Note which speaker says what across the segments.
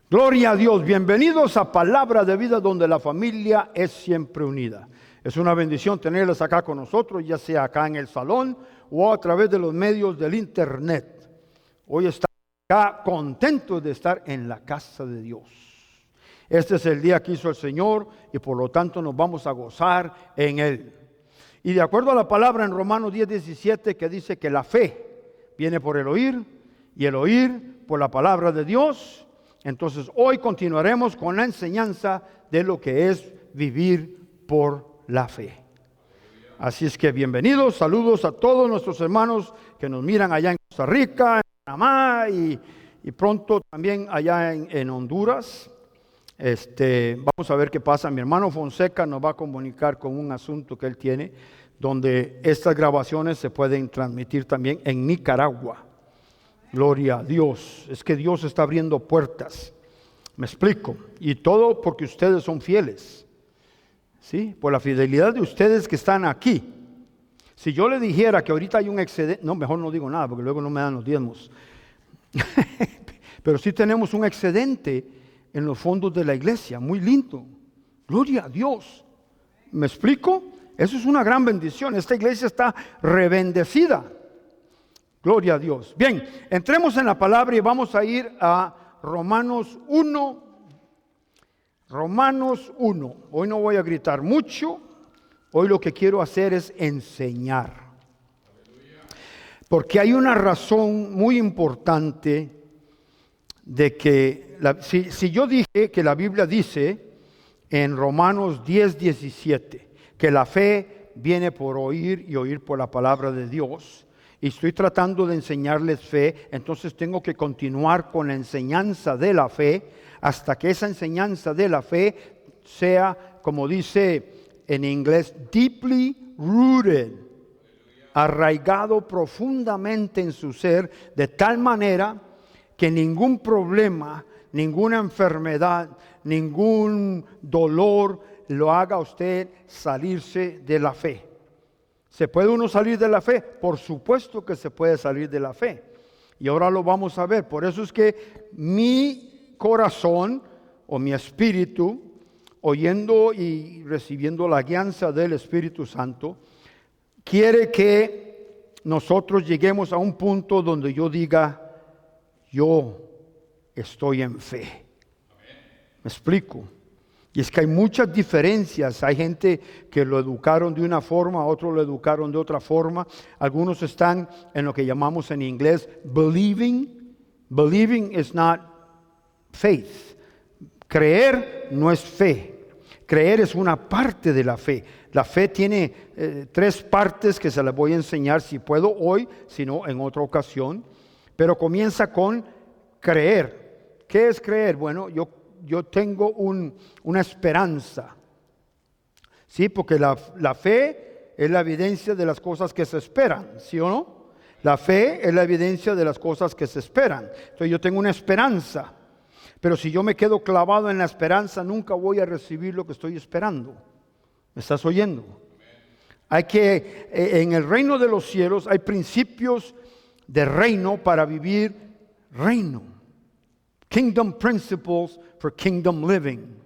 Speaker 1: Gloria a Dios, bienvenidos a Palabra de Vida, donde la familia es siempre unida. Es una bendición tenerlos acá con nosotros, ya sea acá en el salón o a través de los medios del internet. Hoy estamos acá contentos de estar en la casa de Dios. Este es el día que hizo el Señor y por lo tanto nos vamos a gozar en Él. Y de acuerdo a la palabra en Romanos 10:17 que dice que la fe viene por el oír y el oír por la palabra de Dios. Entonces hoy continuaremos con la enseñanza de lo que es vivir por la fe. Así es que bienvenidos, saludos a todos nuestros hermanos que nos miran allá en Costa Rica, en Panamá y pronto también allá en Honduras. Vamos a ver qué pasa. Mi hermano Fonseca nos va a comunicar con un asunto que él tiene, donde estas grabaciones se pueden transmitir también en Nicaragua. Gloria a Dios. Es que Dios está abriendo puertas. Me explico. Y todo porque ustedes son fieles. ¿Sí? Por la fidelidad de ustedes que están aquí. Si yo le dijera que ahorita hay un excedente, no, mejor no digo nada porque luego no me dan los diezmos. Pero sí tenemos un excedente en los fondos de la iglesia, muy lindo. Gloria a Dios. ¿Me explico? Eso es una gran bendición. Esta iglesia está rebendecida. Gloria a Dios. Bien, entremos en la palabra y vamos a ir a Romanos 1. Romanos 1. Hoy no voy a gritar mucho. Hoy lo que quiero hacer es enseñar. Porque hay una razón muy importante de que, si yo dije que la Biblia dice en Romanos 10:17 que la fe viene por oír y oír por la palabra de Dios, y estoy tratando de enseñarles fe, entonces tengo que continuar con la enseñanza de la fe hasta que esa enseñanza de la fe sea, como dice en inglés, deeply rooted, arraigado profundamente en su ser, de tal manera que ningún problema, ninguna enfermedad, ningún dolor lo haga a usted salirse de la fe. ¿Se puede uno salir de la fe? Por supuesto que se puede salir de la fe. Y ahora lo vamos a ver. Por eso es que mi corazón o mi espíritu, oyendo y recibiendo la guianza del Espíritu Santo, quiere que nosotros lleguemos a un punto donde yo diga, yo estoy en fe. ¿Me explico? Y es que hay muchas diferencias. Hay gente que lo educaron de una forma, otros lo educaron de otra forma. Algunos están en lo que llamamos en inglés believing. Believing is not faith. Creer no es fe. Creer es una parte de la fe. La fe tiene tres partes que se las voy a enseñar si puedo hoy, si no en otra ocasión. Pero comienza con creer. ¿Qué es creer? Bueno, yo tengo una esperanza. Sí, porque la fe es la evidencia de las cosas que se esperan, ¿sí o no? La fe es la evidencia de las cosas que se esperan. Entonces yo tengo una esperanza. Pero si yo me quedo clavado en la esperanza, nunca voy a recibir lo que estoy esperando. ¿Me estás oyendo? Hay que, en el reino de los cielos hay principios de reino para vivir reino. Kingdom principles for kingdom living.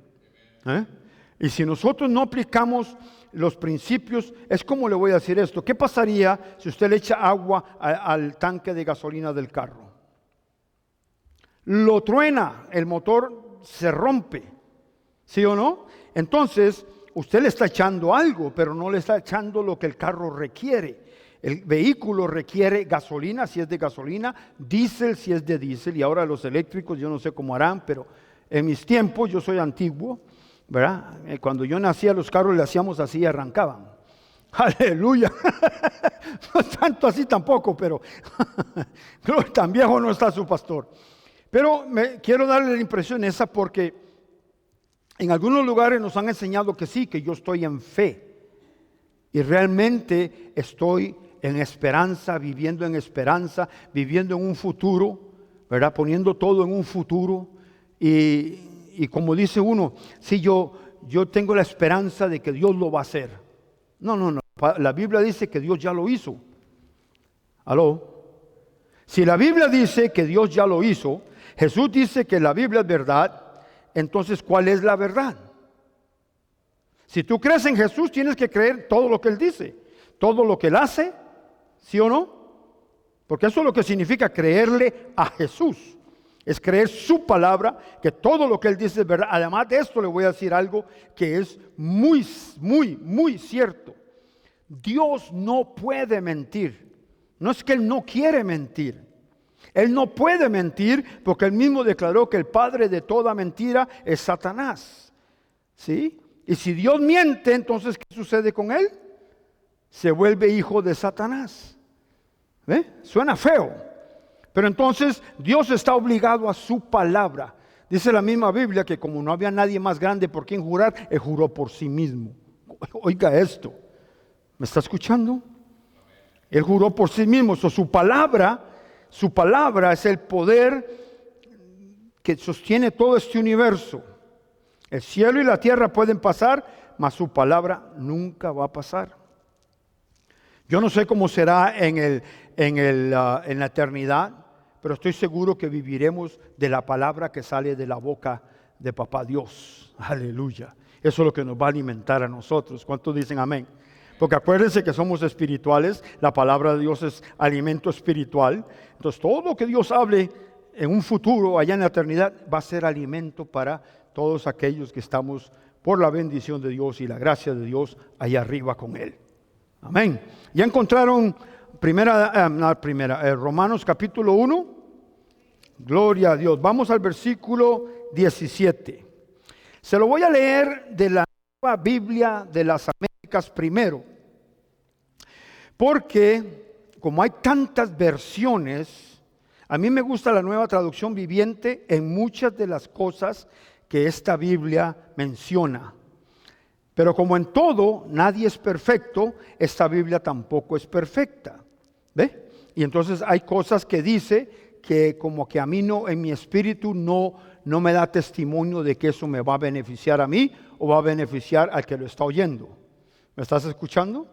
Speaker 1: Y si nosotros no aplicamos los principios, es como le voy a decir esto. ¿Qué pasaría si usted le echa agua al tanque de gasolina del carro? Lo truena, el motor se rompe. ¿Sí o no? Entonces, usted le está echando algo, pero no le está echando lo que el carro requiere. El vehículo requiere gasolina, si es de gasolina, diésel, si es de diésel, y ahora los eléctricos, yo no sé cómo harán, pero en mis tiempos, yo soy antiguo, ¿verdad? Cuando yo nacía, los carros le hacíamos así y arrancaban. Aleluya. No tanto así tampoco, pero tan viejo no está su pastor. Pero quiero darle la impresión esa porque en algunos lugares nos han enseñado que sí, que yo estoy en fe. Y realmente estoy en esperanza, viviendo en un futuro, ¿verdad? Poniendo todo en un futuro. Y como dice uno, si yo tengo la esperanza de que Dios lo va a hacer. No. La Biblia dice que Dios ya lo hizo. ¿Aló? Si la Biblia dice que Dios ya lo hizo, Jesús dice que la Biblia es verdad, entonces ¿cuál es la verdad? Si tú crees en Jesús, tienes que creer todo lo que Él dice, todo lo que Él hace, ¿sí o no? Porque eso es lo que significa creerle a Jesús. Es creer su palabra, que todo lo que Él dice es verdad. Además de esto le voy a decir algo que es muy, muy, muy cierto. Dios no puede mentir. No es que Él no quiere mentir. Él no puede mentir porque Él mismo declaró que el padre de toda mentira es Satanás. ¿Sí? Y si Dios miente, entonces ¿qué sucede con Él? Se vuelve hijo de Satanás. ¿Ve? Suena feo. Pero entonces Dios está obligado a su palabra. Dice la misma Biblia que como no había nadie más grande por quien jurar, Él juró por sí mismo. Oiga esto. ¿Me está escuchando? Él juró por sí mismo. Su palabra es el poder que sostiene todo este universo. El cielo y la tierra pueden pasar, mas su palabra nunca va a pasar. Yo no sé cómo será en la eternidad, pero estoy seguro que viviremos de la palabra que sale de la boca de Papá Dios. Aleluya. Eso es lo que nos va a alimentar a nosotros. ¿Cuántos dicen amén? Porque acuérdense que somos espirituales, la palabra de Dios es alimento espiritual. Entonces todo lo que Dios hable en un futuro, allá en la eternidad, va a ser alimento para todos aquellos que estamos por la bendición de Dios y la gracia de Dios allá arriba con Él. Amén. ¿Ya encontraron Romanos capítulo 1? Gloria a Dios. Vamos al versículo 17. Se lo voy a leer de la Nueva Biblia de las Américas primero. Porque como hay tantas versiones, a mí me gusta la Nueva Traducción Viviente en muchas de las cosas que esta Biblia menciona. Pero como en todo nadie es perfecto, esta Biblia tampoco es perfecta. ¿Ve? Y entonces hay cosas que dice que como que a mí no, en mi espíritu no me da testimonio de que eso me va a beneficiar a mí o va a beneficiar al que lo está oyendo. ¿Me estás escuchando?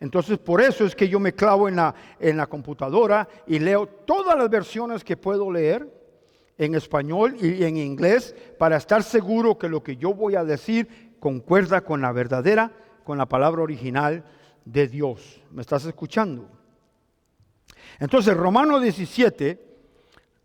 Speaker 1: Entonces por eso es que yo me clavo en la computadora y leo todas las versiones que puedo leer en español y en inglés para estar seguro que lo que yo voy a decir concuerda con la verdadera, con la palabra original de Dios. ¿Me estás escuchando? Entonces, Romanos 17,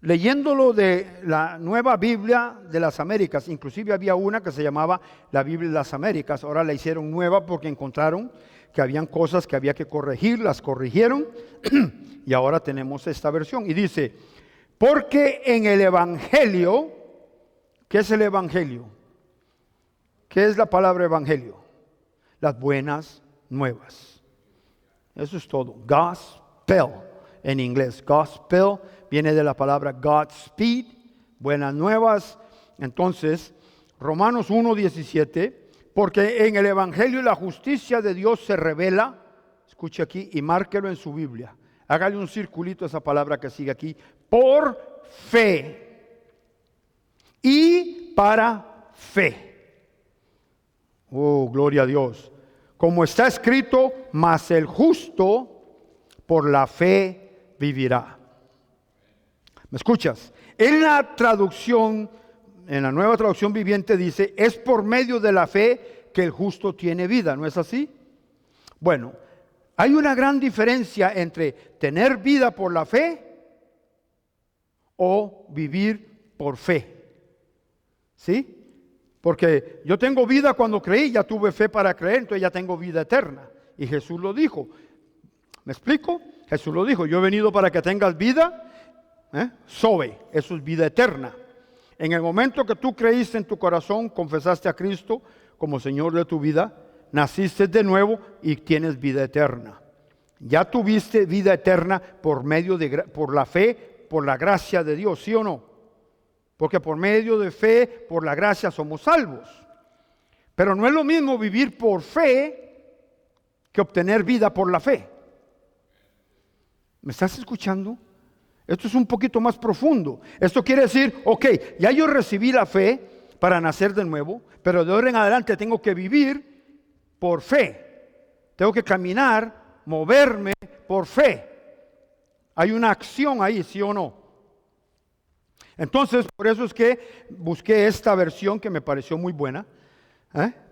Speaker 1: leyéndolo de la Nueva Biblia de las Américas, inclusive había una que se llamaba la Biblia de las Américas, ahora la hicieron nueva porque encontraron que habían cosas que había que corregir, las corrigieron y ahora tenemos esta versión. Y dice, porque en el Evangelio, ¿qué es el Evangelio? ¿Qué es la palabra Evangelio? Las buenas nuevas. Eso es todo. Gospel en inglés. Gospel viene de la palabra Godspeed, buenas nuevas. Entonces, Romanos 1:17, porque en el Evangelio la justicia de Dios se revela, escuche aquí y márquelo en su Biblia. Hágale un circulito a esa palabra que sigue aquí. Por fe y para fe. Oh, gloria a Dios. Como está escrito, mas el justo por la fe vivirá. ¿Me escuchas? En la traducción, en la Nueva Traducción Viviente dice, es por medio de la fe que el justo tiene vida, ¿no es así? Bueno, hay una gran diferencia entre tener vida por la fe o vivir por fe. ¿Sí? Porque yo tengo vida cuando creí, ya tuve fe para creer, entonces ya tengo vida eterna. Y Jesús lo dijo. ¿Me explico? Jesús lo dijo, yo he venido para que tengas vida, Zoe, eso es vida eterna. En el momento que tú creíste en tu corazón, confesaste a Cristo como Señor de tu vida, naciste de nuevo y tienes vida eterna. Ya tuviste vida eterna por la fe, por la gracia de Dios, ¿sí o no? Porque por medio de fe, por la gracia somos salvos. Pero no es lo mismo vivir por fe que obtener vida por la fe. ¿Me estás escuchando? Esto es un poquito más profundo. Esto quiere decir, ok, ya yo recibí la fe para nacer de nuevo, pero de ahora en adelante tengo que vivir por fe. Tengo que caminar, moverme por fe. Hay una acción ahí, ¿sí o no? Entonces, por eso es que busqué esta versión que me pareció muy buena,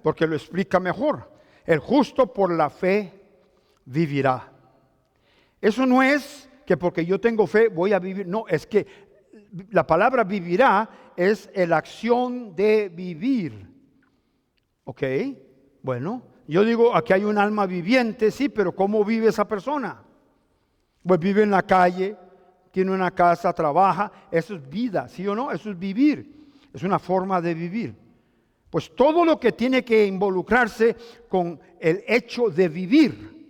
Speaker 1: porque lo explica mejor. El justo por la fe vivirá. Eso no es que porque yo tengo fe voy a vivir, no, es que la palabra vivirá es la acción de vivir. ¿Ok? Bueno, yo digo, aquí hay un alma viviente, sí, pero ¿cómo vive esa persona? Pues vive en la calle, tiene una casa, trabaja, eso es vida, ¿sí o no? Eso es vivir, es una forma de vivir. Pues todo lo que tiene que involucrarse con el hecho de vivir,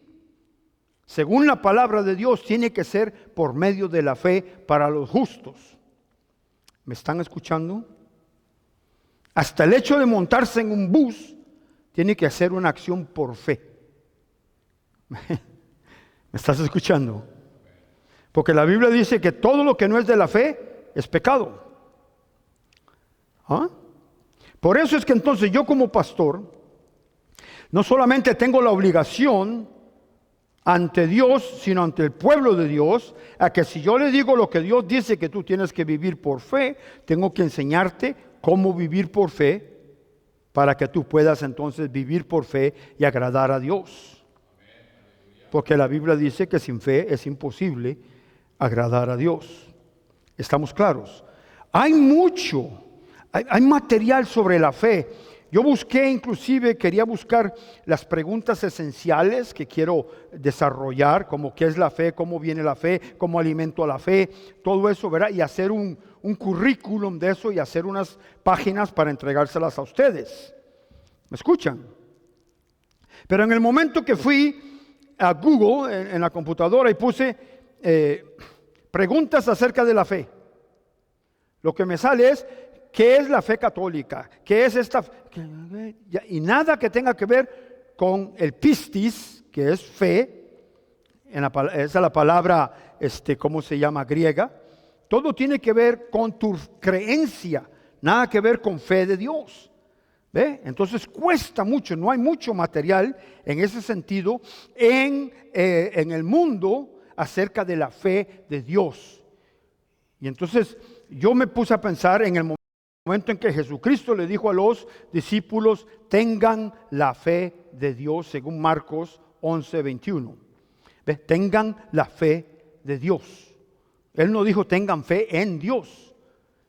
Speaker 1: según la palabra de Dios, tiene que ser por medio de la fe para los justos. ¿Me están escuchando? Hasta el hecho de montarse en un bus tiene que hacer una acción por fe. ¿Me estás escuchando? Porque la Biblia dice que todo lo que no es de la fe es pecado. ¿Ah? Por eso es que entonces yo como pastor no solamente tengo la obligación ante Dios, sino ante el pueblo de Dios, a que si yo le digo lo que Dios dice que tú tienes que vivir por fe, tengo que enseñarte cómo vivir por fe para que tú puedas entonces vivir por fe y agradar a Dios. Porque la Biblia dice que sin fe es imposible agradar a Dios. ¿Estamos claros? Hay mucho, hay material sobre la fe. Yo busqué, inclusive quería buscar las preguntas esenciales que quiero desarrollar, como qué es la fe, cómo viene la fe, cómo alimento a la fe, todo eso, ¿verdad? Y hacer un currículum de eso y hacer unas páginas para entregárselas a ustedes. ¿Me escuchan? Pero en el momento que fui a Google, en la computadora, y puse preguntas acerca de la fe, lo que me sale es, ¿qué es la fe católica? ¿Qué es esta? Y nada que tenga que ver con el pistis, que es fe, esa es la palabra, ¿cómo se llama? Griega. Todo tiene que ver con tu creencia, nada que ver con fe de Dios. ¿Ve? Entonces cuesta mucho, no hay mucho material en ese sentido en el mundo acerca de la fe de Dios. Y entonces yo me puse a pensar en el momento en que Jesucristo le dijo a los discípulos, tengan la fe de Dios, según Marcos 11:21. ¿Ve? Tengan la fe de Dios. Él no dijo tengan fe en Dios,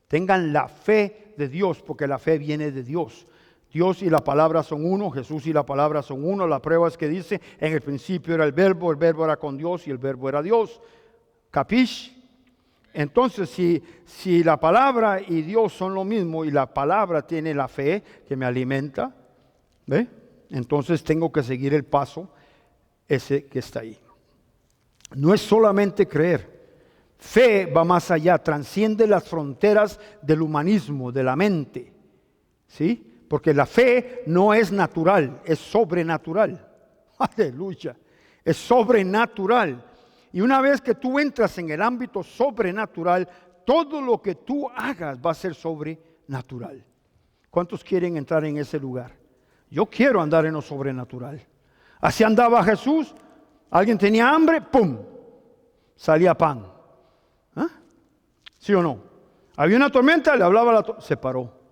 Speaker 1: tengan la fe de Dios, porque la fe viene de Dios. Dios y la palabra son uno, Jesús y la palabra son uno. La prueba es que dice, en el principio era el verbo era con Dios y el verbo era Dios. ¿Capish? Entonces, si la palabra y Dios son lo mismo y la palabra tiene la fe que me alimenta, ¿ve? Entonces tengo que seguir el paso ese que está ahí. No es solamente creer. Fe va más allá, trasciende las fronteras del humanismo, de la mente, ¿sí? Porque la fe no es natural, es sobrenatural. Aleluya, es sobrenatural. Y una vez que tú entras en el ámbito sobrenatural, todo lo que tú hagas va a ser sobrenatural. ¿Cuántos quieren entrar en ese lugar? Yo quiero andar en lo sobrenatural. Así andaba Jesús. Alguien tenía hambre, ¡pum! Salía pan. ¿Ah? ¿Sí o no? Había una tormenta, le hablaba a la tormenta, se paró.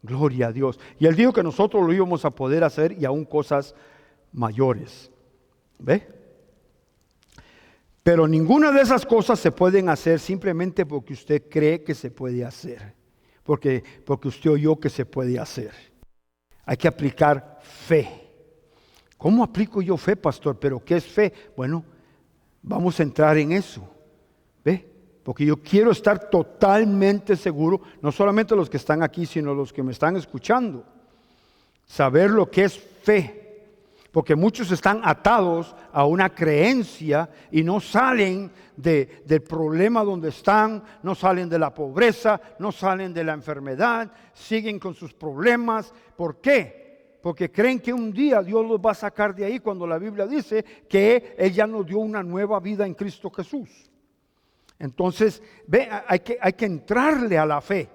Speaker 1: Gloria a Dios. Y Él dijo que nosotros lo íbamos a poder hacer y aún cosas mayores. ¿Ve? Pero ninguna de esas cosas se pueden hacer simplemente porque usted cree que se puede hacer. Porque usted oyó que se puede hacer. Hay que aplicar fe. ¿Cómo aplico yo fe, pastor? ¿Pero qué es fe? Bueno, vamos a entrar en eso. ¿Ve? Porque yo quiero estar totalmente seguro, no solamente los que están aquí, sino los que me están escuchando. Saber lo que es fe. Porque muchos están atados a una creencia y no salen del problema donde están, no salen de la pobreza, no salen de la enfermedad, siguen con sus problemas. ¿Por qué? Porque creen que un día Dios los va a sacar de ahí, cuando la Biblia dice que Él ya nos dio una nueva vida en Cristo Jesús. Entonces, hay que entrarle a la fe.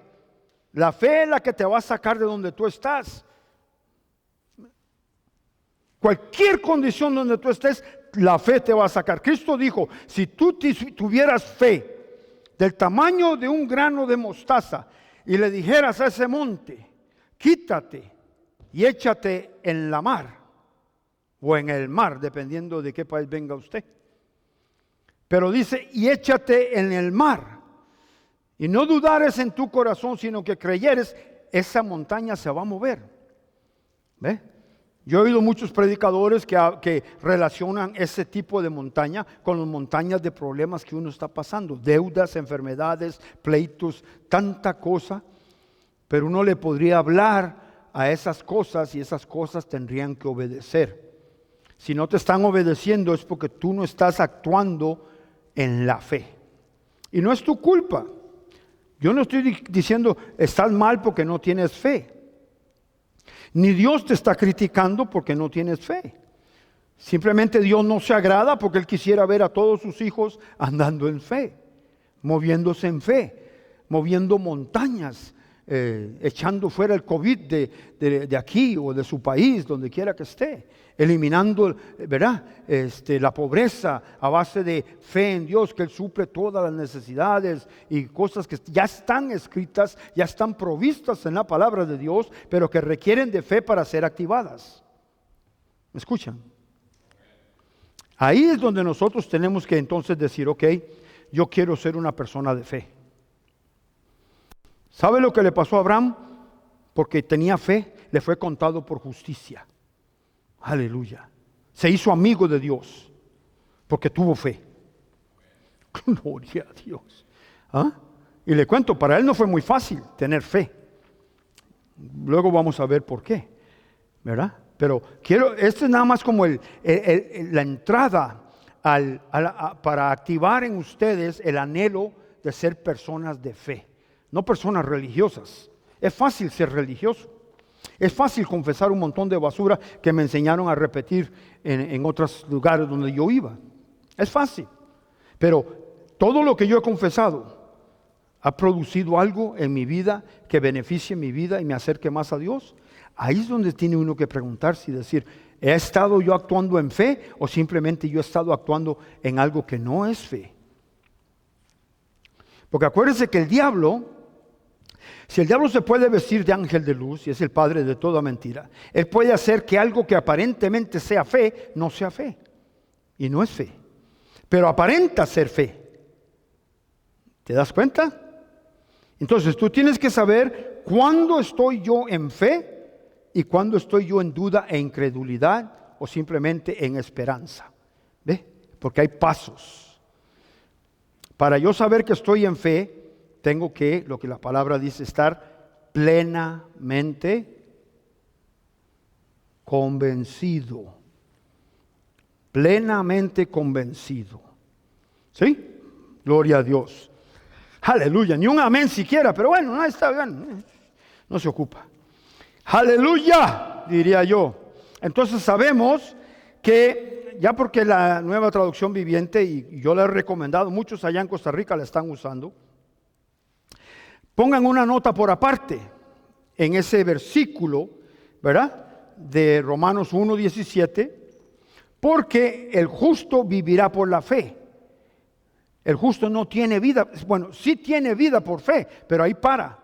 Speaker 1: La fe es la que te va a sacar de donde tú estás. Cualquier condición donde tú estés, la fe te va a sacar. Cristo dijo, si tú tuvieras fe del tamaño de un grano de mostaza, y le dijeras a ese monte, quítate y échate en la mar, o en el mar, dependiendo de qué país venga usted. Pero dice, y échate en el mar, y no dudares en tu corazón, sino que creyeres, esa montaña se va a mover. ¿Ve? Yo he oído muchos predicadores que relacionan ese tipo de montaña con las montañas de problemas que uno está pasando, deudas, enfermedades, pleitos, tanta cosa, pero uno le podría hablar a esas cosas y esas cosas tendrían que obedecer. Si no te están obedeciendo es porque tú no estás actuando en la fe. Y no es tu culpa. Yo no estoy diciendo estás mal porque no tienes fe. Ni Dios te está criticando porque no tienes fe. Simplemente Dios no se agrada porque Él quisiera ver a todos sus hijos andando en fe, moviéndose en fe, moviendo montañas, echando fuera el COVID de aquí o de su país, donde quiera que esté, eliminando, ¿verdad? La pobreza a base de fe en Dios, que Él suple todas las necesidades y cosas que ya están escritas, ya están provistas en la palabra de Dios, pero que requieren de fe para ser activadas. ¿Me escuchan? Ahí es donde nosotros tenemos que entonces decir, ok, yo quiero ser una persona de fe. ¿Sabe lo que le pasó a Abraham? Porque tenía fe, le fue contado por justicia. Aleluya. Se hizo amigo de Dios porque tuvo fe. Gloria a Dios. ¿Ah? Y le cuento, para él no fue muy fácil tener fe. Luego vamos a ver por qué, ¿verdad? Pero este es nada más como la entrada para activar en ustedes el anhelo de ser personas de fe, no personas religiosas. Es fácil ser religioso. Es fácil confesar un montón de basura que me enseñaron a repetir en otros lugares donde yo iba. Es fácil. Pero todo lo que yo he confesado ha producido algo en mi vida que beneficie mi vida y me acerque más a Dios. Ahí es donde tiene uno que preguntarse y decir, ¿he estado yo actuando en fe o simplemente yo he estado actuando en algo que no es fe? Porque acuérdense que el diablo, si el diablo se puede vestir de ángel de luz y es el padre de toda mentira, él puede hacer que algo que aparentemente sea fe, no sea fe. Y no es fe. Pero aparenta ser fe. ¿Te das cuenta? Entonces tú tienes que saber cuándo estoy yo en fe y cuándo estoy yo en duda e incredulidad o simplemente en esperanza. ¿Ve? Porque hay pasos. Para yo saber que estoy en fe, tengo que, lo que la palabra dice, estar plenamente convencido. Plenamente convencido. ¿Sí? Gloria a Dios. Aleluya. Ni un amén siquiera, pero bueno, no está bien. No se ocupa. Aleluya, diría yo. Entonces sabemos que, ya porque la Nueva Traducción Viviente, y yo la he recomendado, muchos allá en Costa Rica la están usando, pongan una nota por aparte en ese versículo, ¿verdad? De Romanos 1:17, porque el justo vivirá por la fe. El justo no tiene vida, bueno, sí tiene vida por fe, pero ahí para,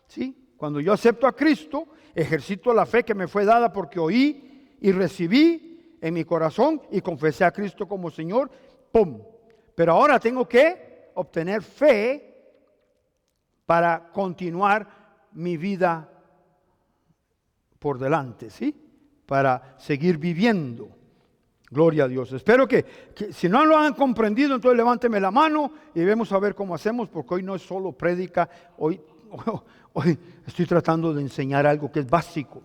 Speaker 1: ¿sí? Cuando yo acepto a Cristo, ejercito la fe que me fue dada porque oí y recibí en mi corazón y confesé a Cristo como Señor, ¡pum! Pero ahora tengo que obtener fe para continuar mi vida por delante, ¿sí? Para seguir viviendo. Gloria a Dios. Espero que si no lo han comprendido, entonces levánteme la mano y vamos a ver cómo hacemos, porque hoy no es solo prédica, hoy estoy tratando de enseñar algo que es básico.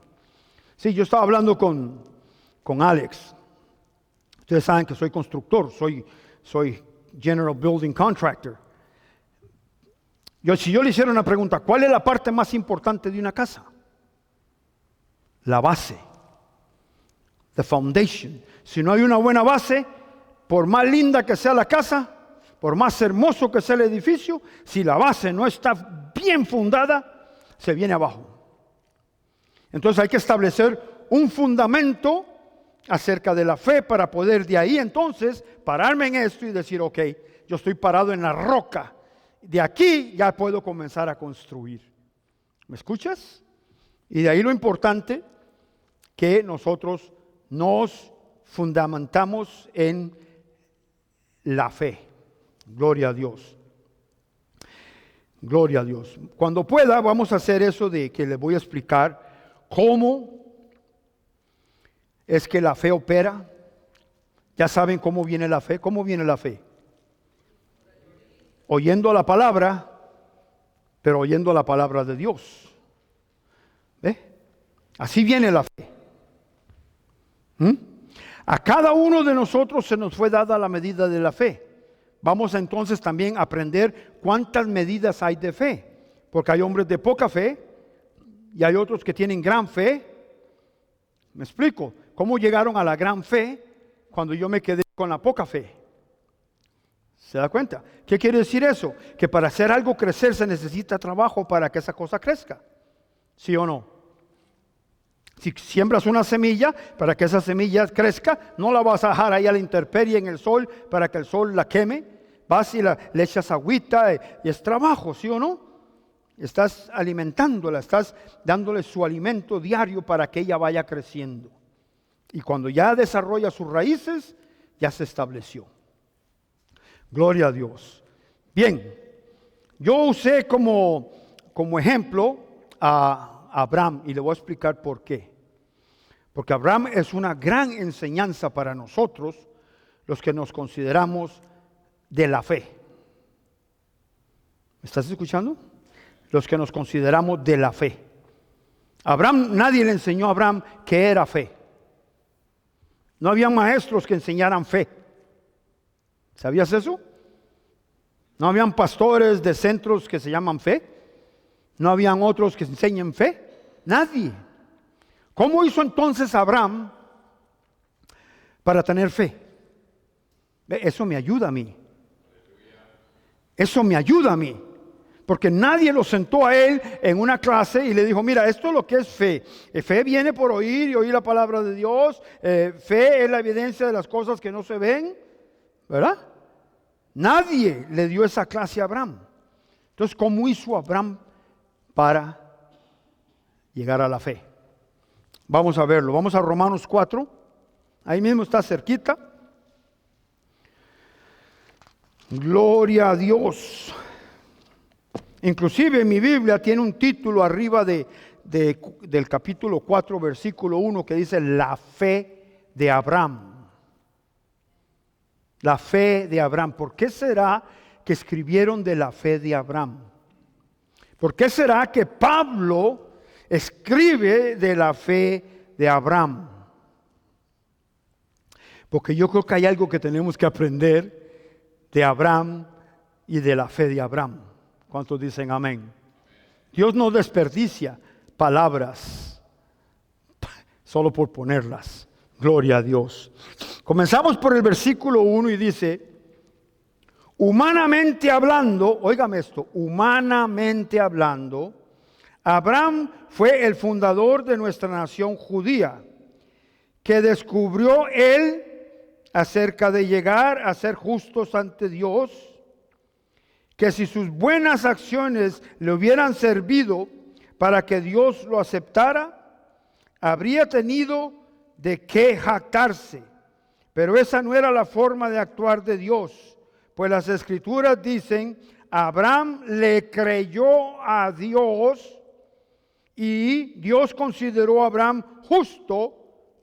Speaker 1: Sí, yo estaba hablando con Alex. Ustedes saben que soy constructor, soy General Building Contractor. Si yo le hiciera una pregunta, ¿cuál es la parte más importante de una casa? La base. The foundation. Si no hay una buena base, por más linda que sea la casa, por más hermoso que sea el edificio, si la base no está bien fundada, se viene abajo. Entonces hay que establecer un fundamento acerca de la fe para poder de ahí entonces pararme en esto y decir, ok, yo estoy parado en la roca de aquí ya puedo comenzar a construir. ¿Me escuchas? Y de ahí lo importante que nosotros nos fundamentamos en la fe. Gloria a Dios. Gloria a Dios. Cuando pueda vamos a hacer eso de que les voy a explicar cómo es que la fe opera. Ya saben cómo viene la fe. ¿Cómo viene la fe? Oyendo la palabra, pero oyendo la palabra de Dios. ¿Ve? Así viene la fe. A cada uno de nosotros se nos fue dada la medida de la fe. Vamos entonces también a aprender cuántas medidas hay de fe. Porque hay hombres de poca fe y hay otros que tienen gran fe. ¿Me explico? ¿Cómo llegaron a la gran fe cuando yo me quedé con la poca fe? ¿Se da cuenta? ¿Qué quiere decir eso? Que para hacer algo crecer se necesita trabajo para que esa cosa crezca. ¿Sí o no? Si siembras una semilla, para que esa semilla crezca, no la vas a dejar ahí a la intemperie en el sol para que el sol la queme. Vas y le echas agüita y es trabajo, ¿sí o no? Estás alimentándola, estás dándole su alimento diario para que ella vaya creciendo. Y cuando ya desarrolla sus raíces, ya se estableció. Gloria a Dios. Bien, yo usé como ejemplo a Abraham y le voy a explicar por qué. Porque Abraham es una gran enseñanza para nosotros, los que nos consideramos de la fe. ¿Me estás escuchando? Los que nos consideramos de la fe. Abraham, nadie le enseñó a Abraham qué era fe. No había maestros que enseñaran fe. ¿Sabías eso? No habían pastores de centros que se llaman fe. No habían otros que enseñen fe. Nadie. ¿Cómo hizo entonces Abraham para tener fe? Eso me ayuda a mí. Eso me ayuda a mí. Porque nadie lo sentó a él en una clase y le dijo, mira, esto es lo que es fe. Fe viene por oír y oír la palabra de Dios. Fe es la evidencia de las cosas que no se ven. ¿Verdad? Nadie le dio esa clase a Abraham. Entonces, ¿cómo hizo Abraham para llegar a la fe? Vamos a verlo. Vamos a Romanos 4. Ahí mismo está cerquita. Gloria a Dios. Inclusive mi Biblia tiene un título arriba del capítulo 4, versículo 1, que dice la fe de Abraham. La fe de Abraham. ¿Por qué será que escribieron de la fe de Abraham? ¿Por qué será que Pablo escribe de la fe de Abraham? Porque yo creo que hay algo que tenemos que aprender de Abraham y de la fe de Abraham. ¿Cuántos dicen amén? Dios no desperdicia palabras solo por ponerlas. Gloria a Dios. Comenzamos por el versículo 1 y dice, humanamente hablando, óigame esto, humanamente hablando, Abraham fue el fundador de nuestra nación judía, que descubrió él acerca de llegar a ser justos ante Dios, que si sus buenas acciones le hubieran servido para que Dios lo aceptara, habría tenido de qué jactarse. Pero esa no era la forma de actuar de Dios, pues las Escrituras dicen, Abraham le creyó a Dios y Dios consideró a Abraham justo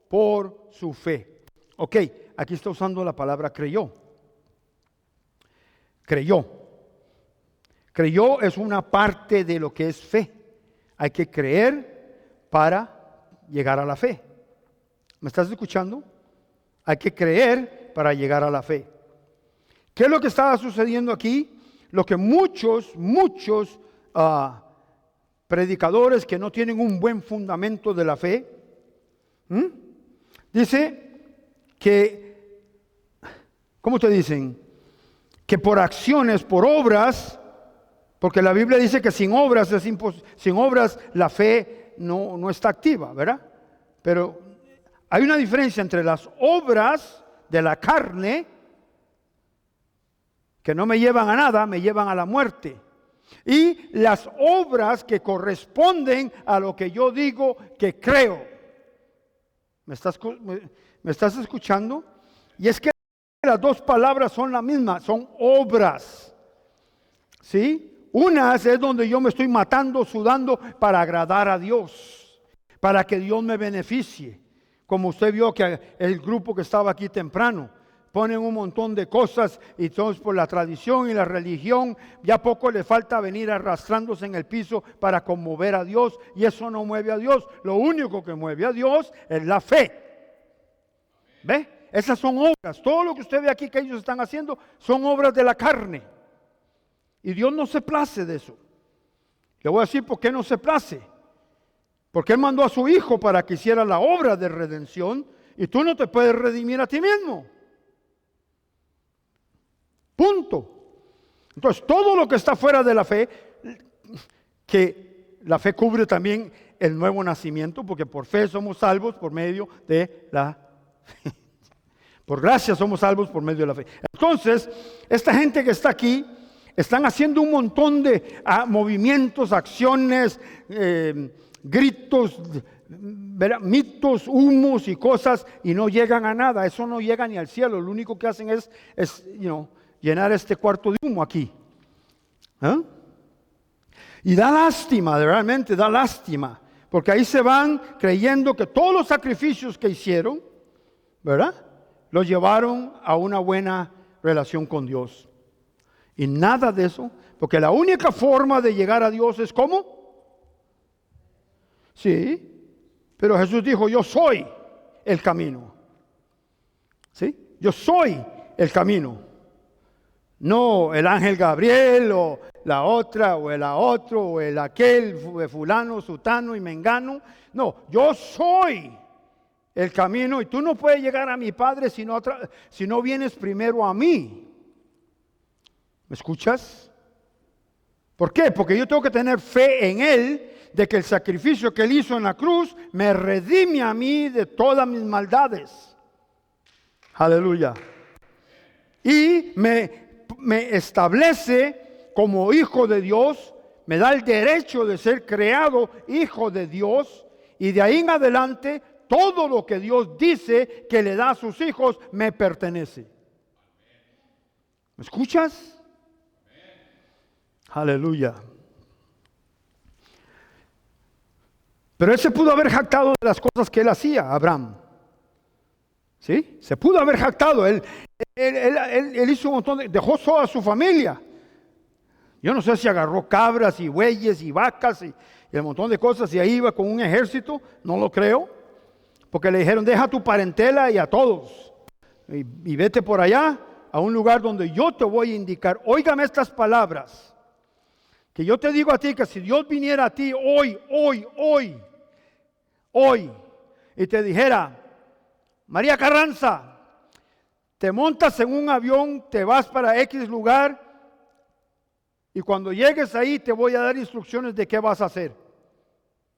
Speaker 1: por su fe. Ok, aquí está usando la palabra creyó. Creyó. Creyó es una parte de lo que es fe. Hay que creer para llegar a la fe. ¿Me estás escuchando? Hay que creer para llegar a la fe. ¿Qué es lo que estaba sucediendo aquí? Lo que muchos predicadores que no tienen un buen fundamento de la fe, dice que, ¿cómo te dicen? Que por acciones, por obras, porque la Biblia dice que sin obras sin obras la fe no está activa, ¿verdad? Pero hay una diferencia entre las obras de la carne que no me llevan a nada, me llevan a la muerte. Y las obras que corresponden a lo que yo digo que creo. ¿Me estás escuchando? Y es que las dos palabras son la misma, son obras. ¿Sí? Unas es donde yo me estoy matando, sudando para agradar a Dios, para que Dios me beneficie. Como usted vio que el grupo que estaba aquí temprano, ponen un montón de cosas y entonces por la tradición y la religión ya poco le falta venir arrastrándose en el piso para conmover a Dios, y eso no mueve a Dios. Lo único que mueve a Dios es la fe. ¿Ve? Esas son obras. Todo lo que usted ve aquí que ellos están haciendo son obras de la carne, y Dios no se place de eso. Le voy a decir por qué no se place. Porque Él mandó a su Hijo para que hiciera la obra de redención, y tú no te puedes redimir a ti mismo. Punto. Entonces, todo lo que está fuera de la fe, que la fe cubre también el nuevo nacimiento, porque por fe somos salvos por medio de la fe. Por gracia somos salvos por medio de la fe. Entonces, esta gente que está aquí, están haciendo un montón de movimientos, acciones, gritos, mitos, humos y cosas, y no llegan a nada. Eso no llega ni al cielo. Lo único que hacen es llenar este cuarto de humo aquí. ¿Ah? Y da lástima, realmente da lástima, porque ahí se van creyendo que todos los sacrificios que hicieron, ¿verdad?, los llevaron a una buena relación con Dios. Y nada de eso, porque la única forma de llegar a Dios es ¿cómo? Sí, pero Jesús dijo: yo soy el camino. ¿Sí? Yo soy el camino. No el ángel Gabriel o la otra o el otro o el aquel, fulano, sutano y mengano. No, yo soy el camino, y tú no puedes llegar a mi Padre si no vienes primero a mí. ¿Me escuchas? ¿Por qué? Porque yo tengo que tener fe en Él, de que el sacrificio que Él hizo en la cruz me redime a mí de todas mis maldades. Aleluya. Y me establece como hijo de Dios, me da el derecho de ser creado hijo de Dios, y de ahí en adelante todo lo que Dios dice que le da a sus hijos me pertenece. ¿Me escuchas? Aleluya. Pero él se pudo haber jactado de las cosas que él hacía, Abraham. ¿Sí? Se pudo haber jactado. Él hizo un montón dejó toda su familia. Yo no sé si agarró cabras y bueyes y vacas y un montón de cosas, y ahí iba con un ejército. No lo creo, porque le dijeron: deja tu parentela y a todos y vete por allá a un lugar donde yo te voy a indicar. Óigame estas palabras que yo te digo a ti, que si Dios viniera a ti hoy y te dijera: María Carranza, te montas en un avión, te vas para X lugar, y cuando llegues ahí te voy a dar instrucciones de qué vas a hacer.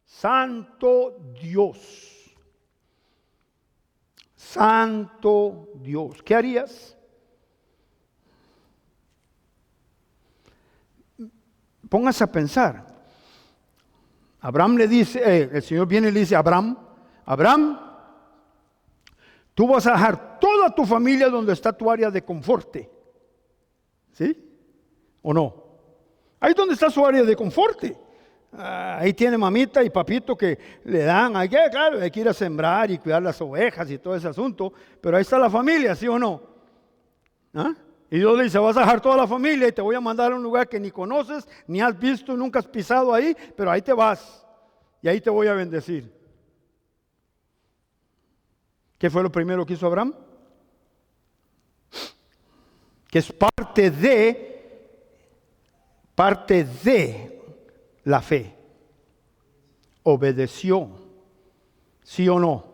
Speaker 1: Santo Dios, Santo Dios, ¿qué harías? Póngase a pensar. Abraham le dice, el Señor viene y le dice a Abraham: Abraham, tú vas a dejar toda tu familia donde está tu área de confort. ¿Sí? ¿O no? Ahí donde está su área de confort. Ahí tiene mamita y papito que le dan. Claro, hay que ir a sembrar y cuidar las ovejas y todo ese asunto. Pero ahí está la familia, ¿sí o no? ¿Ah? Y Dios le dice: vas a dejar toda la familia y te voy a mandar a un lugar que ni conoces, ni has visto, nunca has pisado ahí, pero ahí te vas. Y ahí te voy a bendecir. ¿Qué fue lo primero que hizo Abraham? Que es parte de la fe. Obedeció. ¿Sí o no?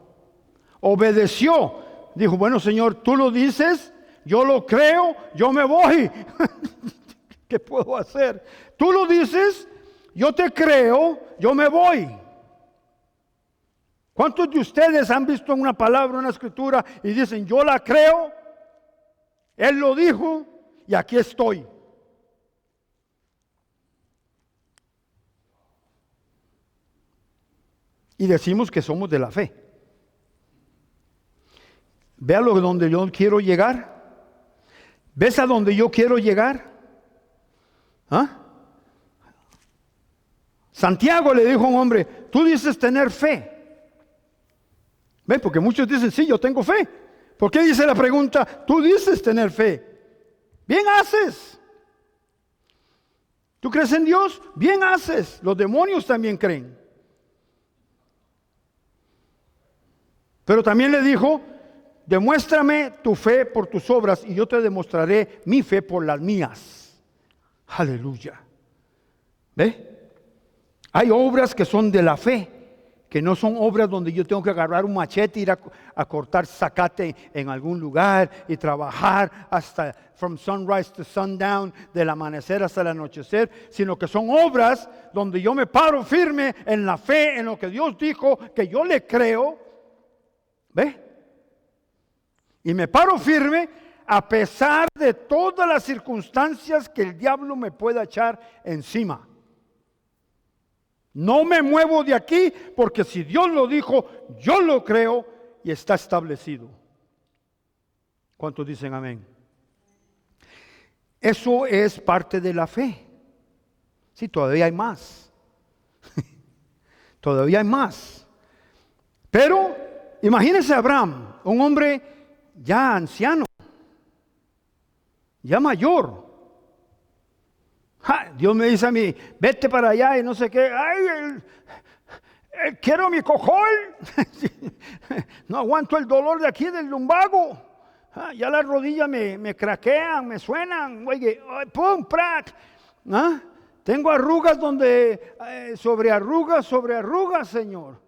Speaker 1: Obedeció. Dijo: bueno, Señor, tú lo dices, yo lo creo, yo me voy. ¿Qué puedo hacer? Tú lo dices, yo te creo, yo me voy. ¿Cuántos de ustedes han visto una palabra, una escritura, y dicen: yo la creo, Él lo dijo, y aquí estoy. Y decimos que somos de la fe. Vea donde yo quiero llegar. ¿Ves a donde yo quiero llegar? ¿Ah? Santiago le dijo a un hombre, tú dices tener fe. ¿Ven? Porque muchos dicen, sí, yo tengo fe. ¿Por qué dice la pregunta, tú dices tener fe? Bien haces. ¿Tú crees en Dios? Bien haces. Los demonios también creen. Pero también le dijo, demuéstrame tu fe por tus obras y yo te demostraré mi fe por las mías. Aleluya. ¿Ve? Hay obras que son de la fe, que no son obras donde yo tengo que agarrar un machete, ir a cortar zacate en algún lugar y trabajar hasta from sunrise to sundown, del amanecer hasta el anochecer, sino que son obras donde yo me paro firme en la fe, en lo que Dios dijo, que yo le creo. ¿Ve? Y me paro firme a pesar de todas las circunstancias que el diablo me pueda echar encima. No me muevo de aquí porque si Dios lo dijo, yo lo creo y está establecido. ¿Cuántos dicen amén? Eso es parte de la fe. Sí, todavía hay más. Todavía hay más. Pero imagínense a Abraham, un hombre ya anciano, ya mayor. Dios me dice a mí, vete para allá y no sé qué. Ay, quiero mi cojol. No aguanto el dolor de aquí del lumbago. Ya las rodillas me craquean, me suenan. Oye, pum, prac. Tengo arrugas sobre arrugas, Señor.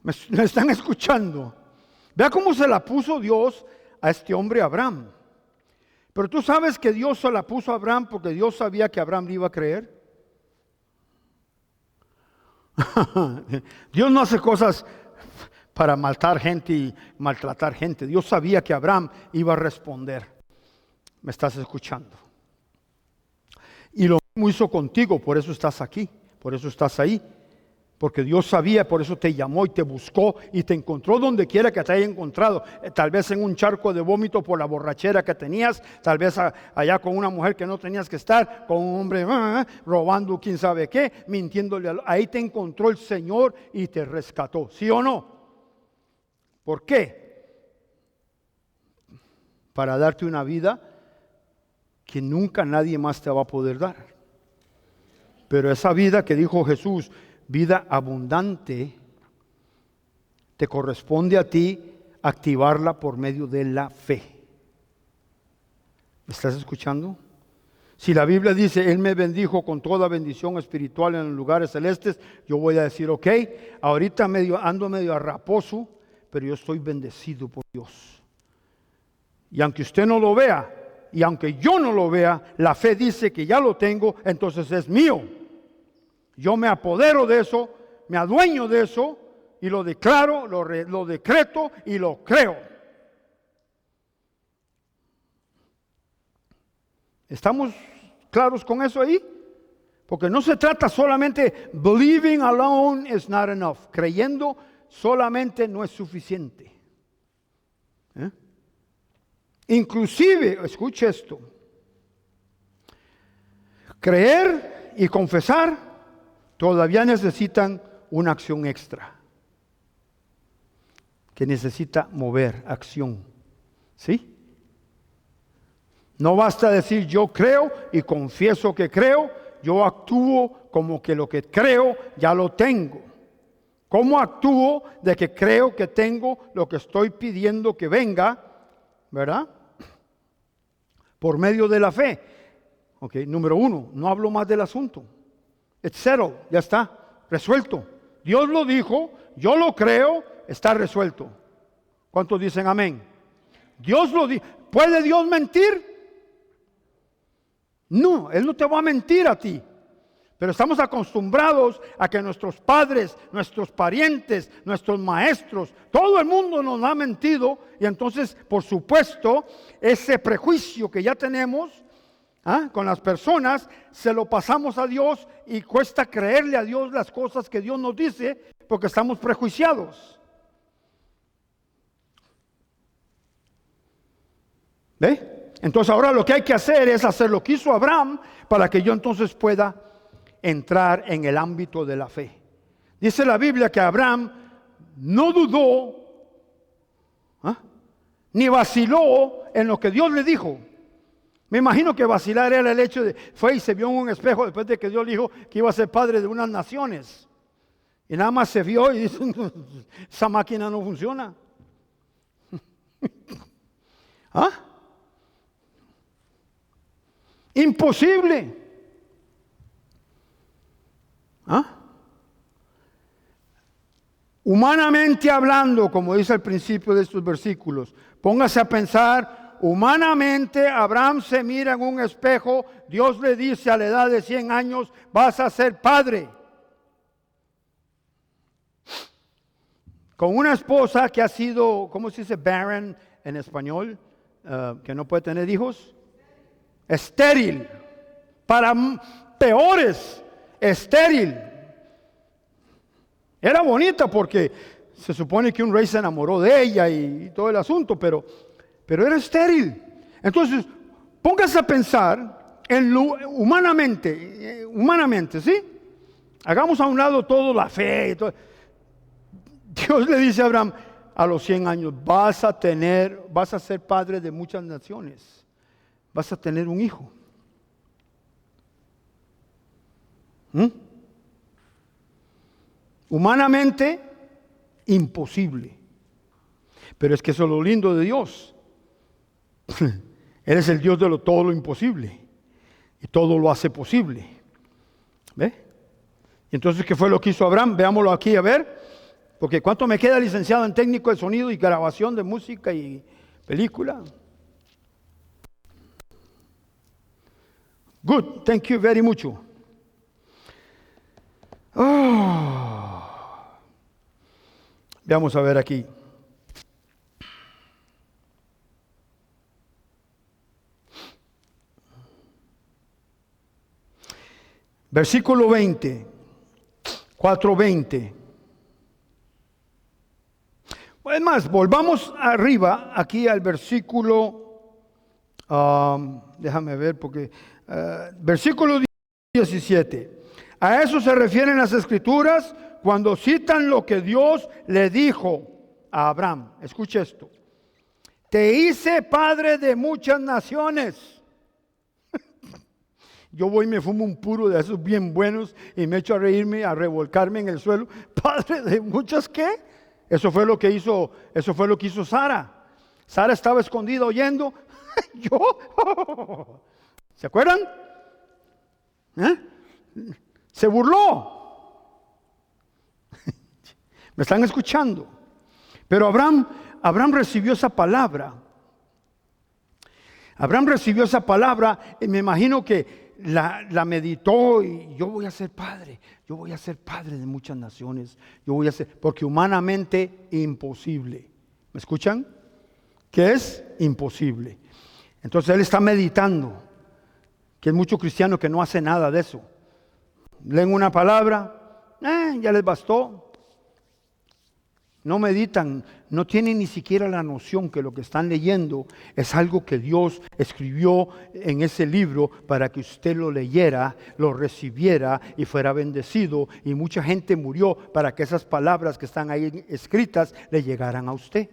Speaker 1: ¿Me están escuchando? Vea cómo se la puso Dios a este hombre Abraham. Pero tú sabes que Dios se la puso a Abraham porque Dios sabía que Abraham le iba a creer. Dios no hace cosas para matar gente y maltratar gente. Dios sabía que Abraham iba a responder. ¿Me estás escuchando? Y lo mismo hizo contigo, por eso estás aquí, por eso estás ahí. Porque Dios sabía, por eso te llamó y te buscó y te encontró donde quiera que te haya encontrado. Tal vez en un charco de vómito por la borrachera que tenías, tal vez allá con una mujer que no tenías que estar, con un hombre robando quién sabe qué, mintiéndole. Ahí te encontró el Señor y te rescató, ¿sí o no? ¿Por qué? Para darte una vida que nunca nadie más te va a poder dar. Pero esa vida que dijo Jesús, vida abundante, te corresponde a ti activarla por medio de la fe. ¿Me estás escuchando? Si la Biblia dice, Él me bendijo con toda bendición espiritual en los lugares celestes, yo voy a decir, ok, ahorita ando medio arraposo, pero yo estoy bendecido por Dios. Y aunque usted no lo vea, y aunque yo no lo vea, la fe dice que ya lo tengo, entonces es mío. Yo me apodero de eso, me adueño de eso y lo declaro, lo decreto y lo creo. ¿Estamos claros con eso ahí? Porque no se trata solamente, believing alone is not enough. Creyendo solamente no es suficiente. Inclusive, escuche esto, creer y confesar todavía necesitan una acción extra, que necesita mover acción, ¿sí? No basta decir yo creo y confieso que creo, yo actúo como que lo que creo ya lo tengo. ¿Cómo actúo de que creo que tengo lo que estoy pidiendo que venga? ¿Verdad? Por medio de la fe. Ok, número 1, no hablo más del asunto. It's settled, ya está, resuelto. Dios lo dijo, yo lo creo, está resuelto. ¿Cuántos dicen amén? Dios lo dijo. ¿Puede Dios mentir? No, Él no te va a mentir a ti. Pero estamos acostumbrados a que nuestros padres, nuestros parientes, nuestros maestros, todo el mundo nos ha mentido. Y entonces, por supuesto, ese prejuicio que ya tenemos con las personas, se lo pasamos a Dios y cuesta creerle a Dios las cosas que Dios nos dice porque estamos prejuiciados. ¿Ve? Entonces ahora lo que hay que hacer es hacer lo que hizo Abraham para que yo entonces pueda entrar en el ámbito de la fe. Dice la Biblia que Abraham no dudó, ni vaciló en lo que Dios le dijo. Me imagino que vacilar era el hecho de, fue y se vio en un espejo después de que Dios le dijo que iba a ser padre de unas naciones. Y nada más se vio y dice, esa máquina no funciona. Imposible. Humanamente hablando, como dice al principio de estos versículos, póngase a pensar, humanamente Abraham se mira en un espejo, Dios le dice a la edad de 100 años, vas a ser padre. Con una esposa que ha sido, ¿cómo se dice barren en español? Que no puede tener hijos. Estéril. Para peores, estéril. Era bonita porque se supone que un rey se enamoró de ella y todo el asunto, pero era estéril. Entonces, póngase a pensar en lo humanamente, ¿sí? Hagamos a un lado todo la fe y todo. Dios le dice a Abraham, a los 100 años, vas a ser padre de muchas naciones, vas a tener un hijo. Humanamente, imposible. Pero es que eso es lo lindo de Dios. Él es el Dios de todo lo imposible. Y todo lo hace posible. ¿Ve? Entonces, ¿qué fue lo que hizo Abraham? Veámoslo aquí a ver. Porque ¿cuánto me queda licenciado en técnico de sonido y grabación de música y película? Good, thank you very much. Vamos a ver aquí. Versículo 20, 4:20. Es más, volvamos arriba aquí al versículo, déjame ver porque, versículo 17. A eso se refieren las Escrituras cuando citan lo que Dios le dijo a Abraham. Escuche esto. Te hice padre de muchas naciones. Yo voy y me fumo un puro de esos bien buenos y me echo a reírme, a revolcarme en el suelo. Padre de muchas, ¿qué? Eso fue lo que hizo Sara. Sara estaba escondida oyendo. ¿Yo? ¿Se acuerdan? Se burló. ¿Me están escuchando? Pero Abraham recibió esa palabra. Abraham recibió esa palabra y me imagino que la meditó y yo voy a ser padre de muchas naciones, porque humanamente imposible. ¿Me escuchan? Que es imposible. Entonces él está meditando, que hay muchos cristianos que no hacen nada de eso. Leen una palabra, ya les bastó. No meditan, no tienen ni siquiera la noción que lo que están leyendo es algo que Dios escribió en ese libro para que usted lo leyera, lo recibiera y fuera bendecido. Y mucha gente murió para que esas palabras que están ahí escritas le llegaran a usted.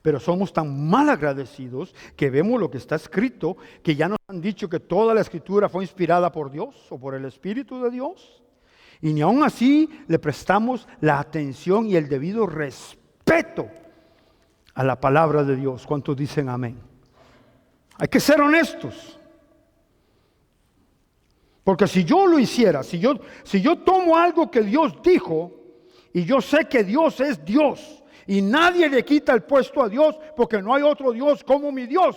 Speaker 1: Pero somos tan mal agradecidos que vemos lo que está escrito, que ya nos han dicho que toda la Escritura fue inspirada por Dios o por el Espíritu de Dios. Y ni aún así le prestamos la atención y el debido respeto a la palabra de Dios. ¿Cuántos dicen amén? Hay que ser honestos. Porque si yo lo hiciera, si yo tomo algo que Dios dijo, y yo sé que Dios es Dios, y nadie le quita el puesto a Dios, porque no hay otro Dios como mi Dios.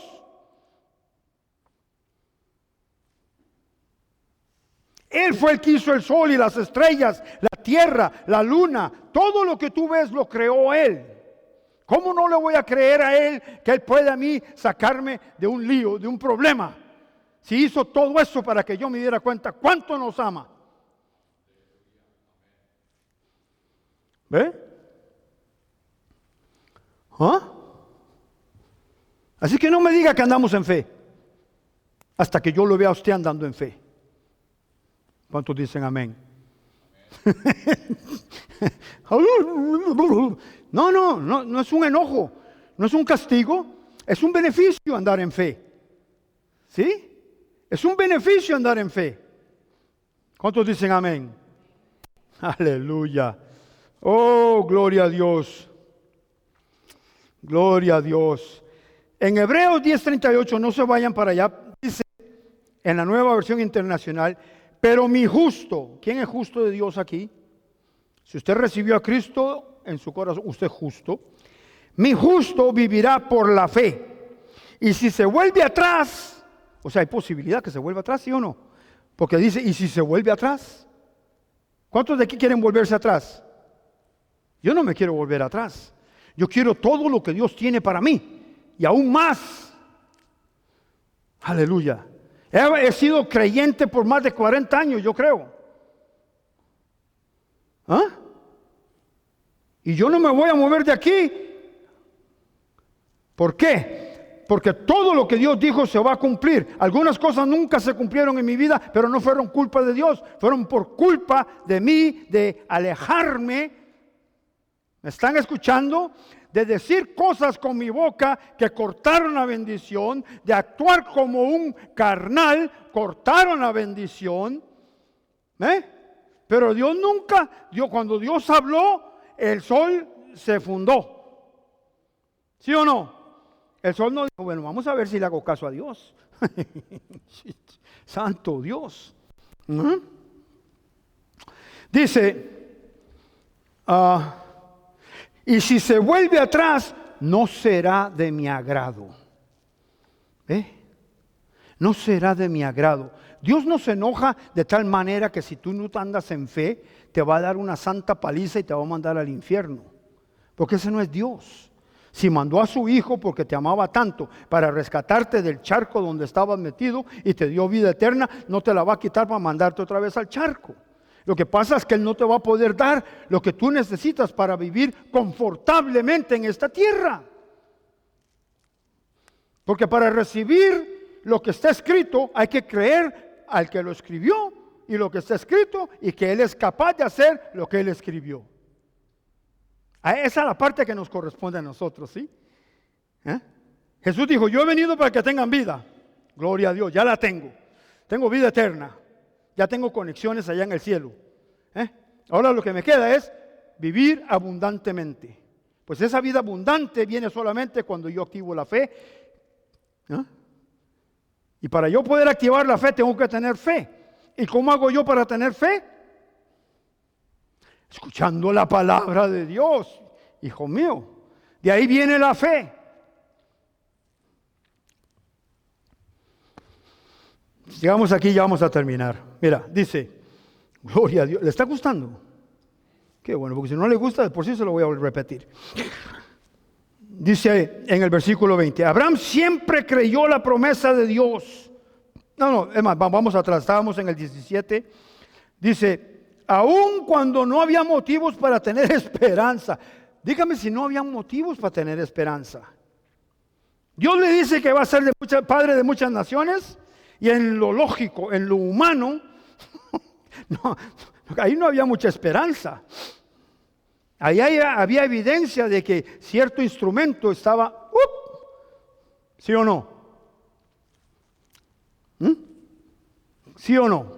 Speaker 1: Él fue el que hizo el sol y las estrellas, la tierra, la luna. Todo lo que tú ves lo creó Él. ¿Cómo no le voy a creer a Él que Él puede a mí sacarme de un lío, de un problema? Si hizo todo eso para que yo me diera cuenta cuánto nos ama. ¿Ve? ¿Ah? Así que no me diga que andamos en fe, hasta que yo lo vea a usted andando en fe. ¿Cuántos dicen amén? No es un enojo, no es un castigo, es un beneficio andar en fe. ¿Sí? Es un beneficio andar en fe. ¿Cuántos dicen amén? Aleluya. Oh, gloria a Dios. Gloria a Dios. En Hebreos 10:38, no se vayan para allá, dice en la Nueva Versión Internacional, pero mi justo, ¿quién es justo de Dios aquí? Si usted recibió a Cristo en su corazón, usted es justo. Mi justo vivirá por la fe. Y si se vuelve atrás, o sea, hay posibilidad que se vuelva atrás, ¿sí o no? Porque dice, ¿y si se vuelve atrás? ¿Cuántos de aquí quieren volverse atrás? Yo no me quiero volver atrás. Yo quiero todo lo que Dios tiene para mí. Y aún más. Aleluya. He sido creyente por más de 40 años, yo creo. ¿Ah? Y yo no me voy a mover de aquí. ¿Por qué? Porque todo lo que Dios dijo se va a cumplir. Algunas cosas nunca se cumplieron en mi vida, pero no fueron culpa de Dios. Fueron por culpa de mí, de alejarme. ¿Me están escuchando? De decir cosas con mi boca que cortaron la bendición, de actuar como un carnal, cortaron la bendición. Pero Dios nunca, cuando Dios habló, el sol se fundó. ¿Sí o no? El sol no dijo, bueno, vamos a ver si le hago caso a Dios. Santo Dios. Dice, y si se vuelve atrás, no será de mi agrado. No será de mi agrado. Dios no se enoja de tal manera que si tú no andas en fe, te va a dar una santa paliza y te va a mandar al infierno. Porque ese no es Dios. Si mandó a su Hijo porque te amaba tanto para rescatarte del charco donde estabas metido y te dio vida eterna, no te la va a quitar para mandarte otra vez al charco. Lo que pasa es que Él no te va a poder dar lo que tú necesitas para vivir confortablemente en esta tierra. Porque para recibir lo que está escrito hay que creer al que lo escribió y lo que está escrito y que Él es capaz de hacer lo que Él escribió. Esa es la parte que nos corresponde a nosotros, ¿sí? Jesús dijo, yo he venido para que tengan vida. Gloria a Dios, ya la tengo. Tengo vida eterna. Ya tengo conexiones allá en el cielo. Ahora lo que me queda es vivir abundantemente. Pues esa vida abundante viene solamente cuando yo activo la fe. Y para yo poder activar la fe tengo que tener fe. ¿Y cómo hago yo para tener fe? Escuchando la palabra de Dios, hijo mío. De ahí viene la fe. Llegamos aquí y ya vamos a terminar. Mira, dice, gloria a Dios. ¿Le está gustando? Qué bueno, porque si no le gusta, por sí se lo voy a repetir. Dice en el versículo 20, Abraham siempre creyó la promesa de Dios. No, es más, vamos atrás, estábamos en el 17. Dice, aun cuando no había motivos para tener esperanza. Dígame si no había motivos para tener esperanza. Dios le dice que va a ser padre de muchas naciones. Y en lo lógico, en lo humano, ahí no había mucha esperanza. Ahí había evidencia de que cierto instrumento estaba, ¿sí o no? ¿Sí o no?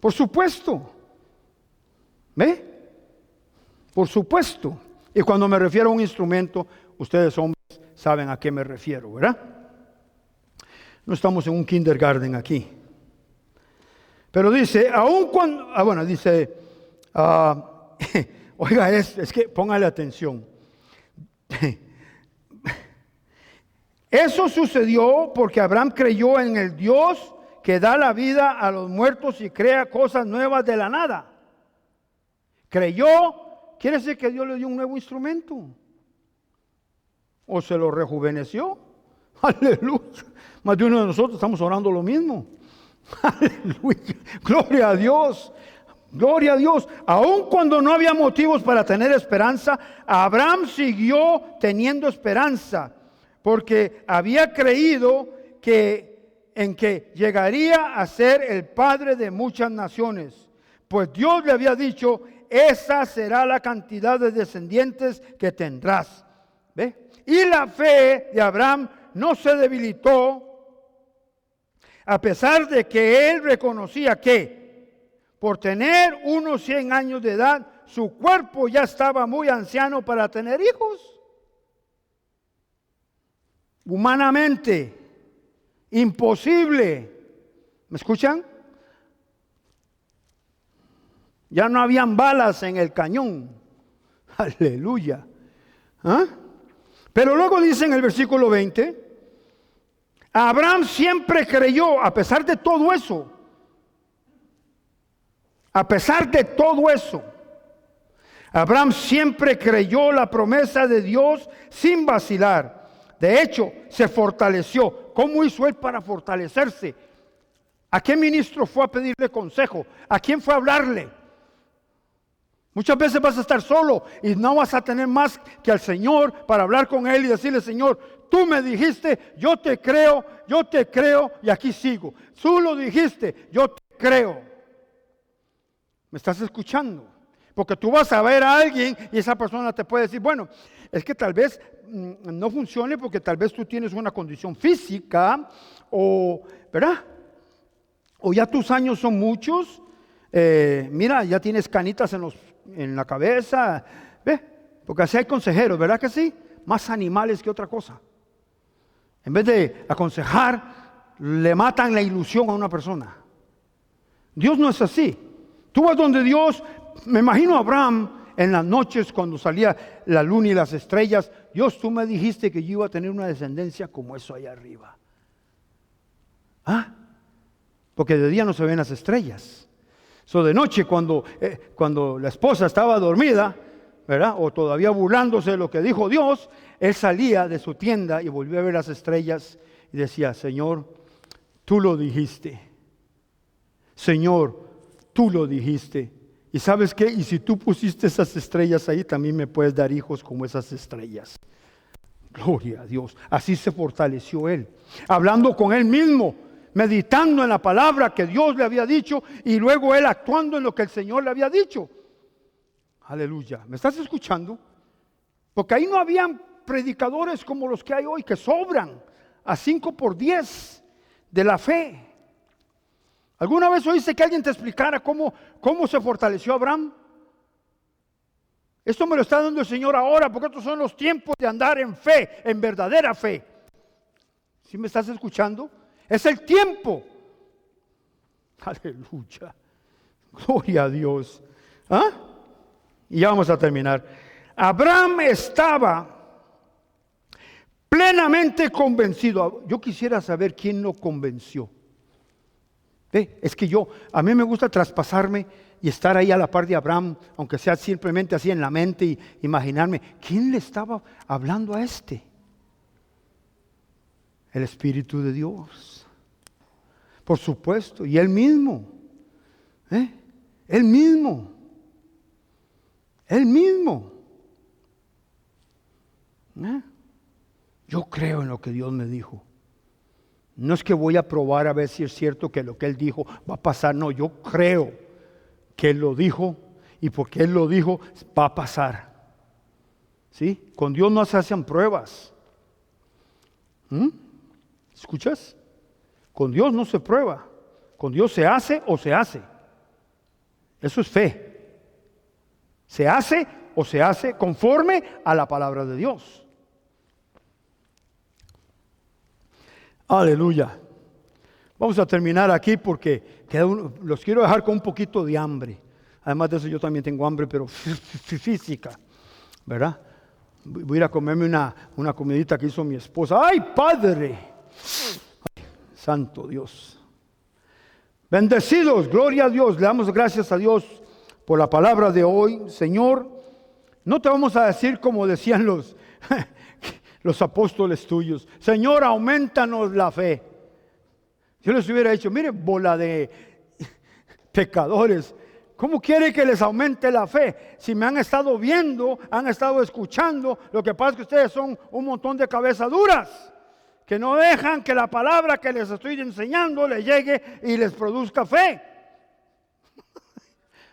Speaker 1: Por supuesto. ¿Ve? Por supuesto. Y cuando me refiero a un instrumento, ustedes hombres saben a qué me refiero, ¿verdad? No estamos en un kindergarten aquí. Pero dice, aun cuando, dice, oiga, es que póngale atención. Eso sucedió porque Abraham creyó en el Dios que da la vida a los muertos y crea cosas nuevas de la nada. Creyó, quiere decir que Dios le dio un nuevo instrumento. O se lo rejuveneció. Aleluya. Más de uno de nosotros estamos orando lo mismo. Aleluya. Gloria a Dios. Gloria a Dios. Aun cuando no había motivos para tener esperanza, Abraham siguió teniendo esperanza, porque había creído en que llegaría a ser el padre de muchas naciones. Pues Dios le había dicho, esa será la cantidad de descendientes que tendrás. ¿Ve? Y la fe de Abraham no se debilitó, a pesar de que él reconocía que por tener unos 100 años de edad, su cuerpo ya estaba muy anciano para tener hijos. Humanamente, imposible. ¿Me escuchan? Ya no habían balas en el cañón. Aleluya. ¿Ah? Pero luego dice en el versículo 20, Abraham siempre creyó, a pesar de todo eso, Abraham siempre creyó la promesa de Dios sin vacilar. De hecho, se fortaleció. ¿Cómo hizo él para fortalecerse? ¿A qué ministro fue a pedirle consejo? ¿A quién fue a hablarle? Muchas veces vas a estar solo y no vas a tener más que al Señor para hablar con Él y decirle, Señor, tú me dijiste, yo te creo y aquí sigo. Tú lo dijiste, yo te creo. ¿Me estás escuchando? Porque tú vas a ver a alguien y esa persona te puede decir, bueno, es que tal vez no funcione porque tal vez tú tienes una condición física o, ¿verdad? O ya tus años son muchos. Mira, ya tienes canitas en la cabeza, ¿ve? Porque así hay consejeros, ¿verdad que sí? Más animales que otra cosa. En vez de aconsejar, le matan la ilusión a una persona. Dios no es así. Tú vas donde Dios, me imagino a Abraham en las noches cuando salía la luna y las estrellas. Dios, tú me dijiste que yo iba a tener una descendencia como eso allá arriba. ¿Ah? Porque de día no se ven las estrellas. De noche, cuando la esposa estaba dormida, ¿verdad? O todavía burlándose de lo que dijo Dios, él salía de su tienda y volvió a ver las estrellas y decía, Señor, tú lo dijiste. Señor, tú lo dijiste. ¿Y sabes qué? Y si tú pusiste esas estrellas ahí, también me puedes dar hijos como esas estrellas. Gloria a Dios. Así se fortaleció él, hablando con él mismo, meditando en la palabra que Dios le había dicho y luego él actuando en lo que el Señor le había dicho. Aleluya. ¿Me estás escuchando? Porque ahí no habían predicadores como los que hay hoy, que sobran a 5 por 10 de la fe. ¿Alguna vez oíste que alguien te explicara cómo se fortaleció Abraham? Esto me lo está dando el Señor ahora, porque estos son los tiempos de andar en fe, en verdadera fe. ¿Sí me estás escuchando? Es el tiempo. Aleluya. Gloria a Dios. ¿Ah? Y ya vamos a terminar. Abraham estaba plenamente convencido. Yo quisiera saber quién lo convenció. Es que a mí me gusta traspasarme y estar ahí a la par de Abraham, aunque sea simplemente así en la mente y imaginarme, ¿quién le estaba hablando a este? El Espíritu de Dios. Por supuesto, y él mismo. Él mismo. Yo creo en lo que Dios me dijo. No es que voy a probar a ver si es cierto que lo que Él dijo va a pasar. No, yo creo que Él lo dijo y porque Él lo dijo va a pasar. ¿Sí? Con Dios no se hacen pruebas. ¿Escuchas? Con Dios no se prueba. Con Dios se hace o se hace. Eso es fe. Se hace o se hace conforme a la palabra de Dios. Aleluya. Vamos a terminar aquí porque los quiero dejar con un poquito de hambre. Además de eso yo también tengo hambre, pero física, ¿verdad? Voy a ir a comerme una comidita que hizo mi esposa. ¡Ay, Padre! Ay, santo Dios. Bendecidos, gloria a Dios. Le damos gracias a Dios por la palabra de hoy. Señor, no te vamos a decir como decían los apóstoles tuyos: Señor, aumentanos la fe. Yo les hubiera dicho: mire, bola de pecadores, ¿cómo quiere que les aumente la fe? Si me han estado viendo, han estado escuchando, lo que pasa es que ustedes son un montón de cabezas duras, que no dejan que la palabra que les estoy enseñando les llegue y les produzca fe.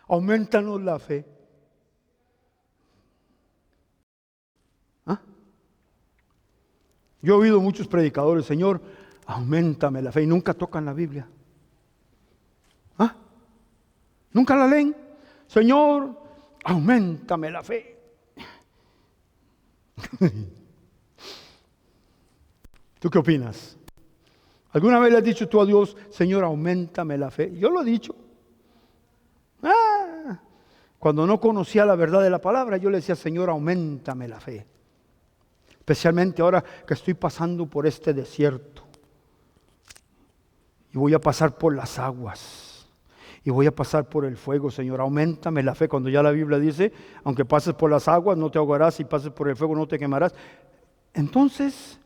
Speaker 1: Aumentanos la fe. ¿Ah? Yo he oído muchos predicadores: Señor, auméntame la fe, y nunca tocan la Biblia. ¿Ah? Nunca la leen. Señor, auméntame la fe. ¿Tú qué opinas? ¿Alguna vez le has dicho tú a Dios: Señor, auméntame la fe? Yo lo he dicho. Cuando no conocía la verdad de la palabra, yo le decía: Señor, auméntame la fe. Especialmente ahora que estoy pasando por este desierto. Y voy a pasar por las aguas. Y voy a pasar por el fuego. Señor, auméntame la fe. Cuando ya la Biblia dice: aunque pases por las aguas, no te ahogarás. Y pases por el fuego, no te quemarás. Entonces,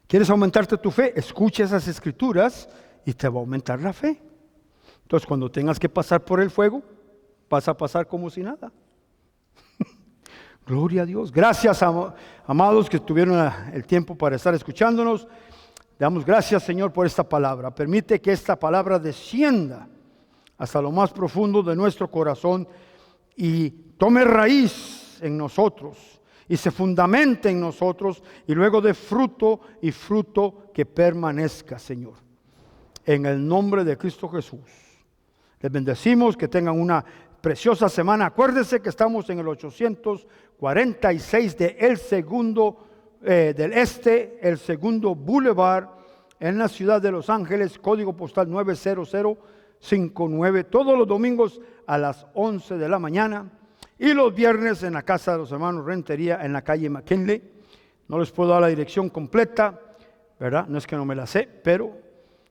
Speaker 1: ¿quieres aumentarte tu fe? Escucha esas escrituras y te va a aumentar la fe. Entonces, cuando tengas que pasar por el fuego, vas a pasar como si nada. Gloria a Dios. Gracias, amados, que tuvieron el tiempo para estar escuchándonos. Le damos gracias, Señor, por esta palabra. Permite que esta palabra descienda hasta lo más profundo de nuestro corazón y tome raíz en nosotros y se fundamente en nosotros, y luego dé fruto, y fruto que permanezca, Señor. En el nombre de Cristo Jesús. Les bendecimos, que tengan una preciosa semana. Acuérdense que estamos en el 846 del segundo Boulevard, en la ciudad de Los Ángeles, código postal 90059, todos los domingos a las 11 de la mañana. Y los viernes en la casa de los hermanos Rentería, en la calle McKinley. No les puedo dar la dirección completa, ¿verdad? No es que no me la sé, pero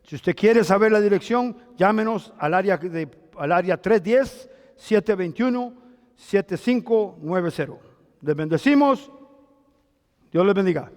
Speaker 1: si usted quiere saber la dirección, llámenos al área 310-721-7590. Les bendecimos. Dios les bendiga.